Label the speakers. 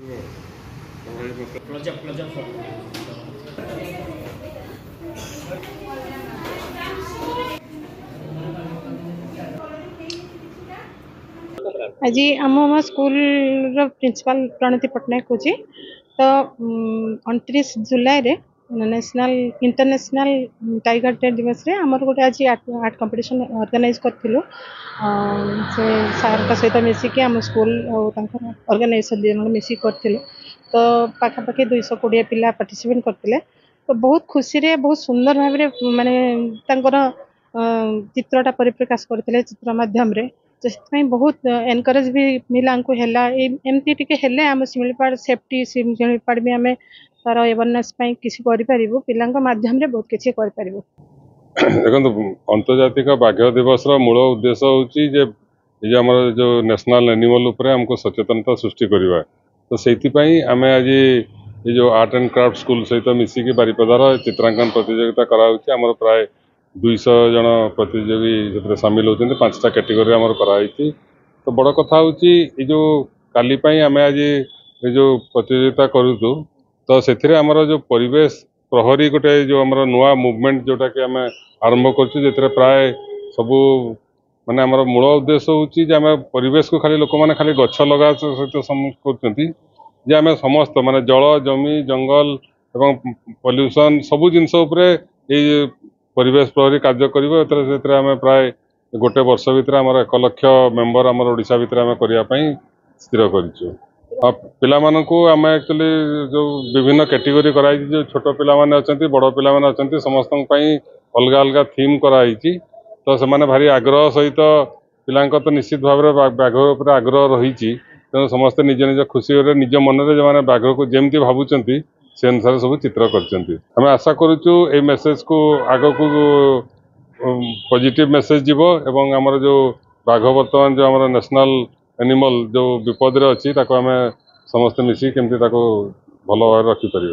Speaker 1: आज आम school principal Pranati Patnaik हूँ तो 29 जुलाई रे नेशनल इंटरनेशनल टाइगर डे दिवस रे आमर गोटे आज आर्ट कंपटीशन ऑर्गेनाइज करूँ से सार का सहित मिसिकी आम स्कूल ऑर्गेनाइजेशन दिन मिसिक करूँ तो पाखापाखि 220 पिला पार्टिसिपेट करते तो बहुत खुशी रे बहुत सुंदर भाव माने चित्रटा परिप्रकाश करते चित्र माध्यम रे से बहुत एनकरेज भी मिला एमती टिके हेले आम शिमिलीपाड़ सेफ्टी शिमिलीपाड़ भी आम तार अवेयरनेस किसी पिला माध्यम रे बहुत किसी
Speaker 2: देखो अंतर्जातिक बाघ दिवस मूल उद्देश्य हूँ आम जो नेशनल एनिमल उपरे हमको सचेतनता सृष्टि करवा तो से आम आज ये जो आर्ट एंड क्राफ्ट स्कूल सहित मिसिकी बारिपदार चित्रांकन प्रतियोगिता कराऊँ प्राय 200 जन प्रतियोगी सामिल होती 5टा कैटेगरी आमर कराई तो बड़ कथा हूँ जो काली आम आज ये जो प्रतियोगिता करूँ तो से आमर जो परिवेश प्रहरी गोटे जो आमर नुआ मुवमेंट जोटा कि आम आरंभ कर प्राय सबू माने आमर मूल उद्देश्य हूँ आम परिवेश को खाली लोक मैंने खाली गछ लगा सहित कर आम समस्त माने जल जमी जंगल एवं पॉल्यूशन सबू जिनस परिवेश प्रहरी कार्य कर आम प्राय गोटे वर्ष भितर आम 1 लाख मेंबर आम ओडिशा भितर आम करने स्थिर कर पिलामानंकु आम एक्चुअली जो विभिन्न कैटेगरी कराई जो छोट पिला माने अछंती बड़ पिला माने अछंती समस्तन पई अलग अलग थीम कराई तो से माने भारी आग्रह सहित पिलांक तो निश्चित भाव में बाघ उपर आग्रह रही तेणु समस्ते निज निज खुशी निज मन में जो बाघ को जमती भावुंट से अनुसार सब चित्र कर आशा करुचु ए मेसेज को आग को पॉजिटिव मेसेज जीव एवं आमर जो बाघ बर्तमान जो आमर नेशनल एनिमल जो विपद रे अच्छी आम समस्ते मिसी केमती भल भाव रखिपर।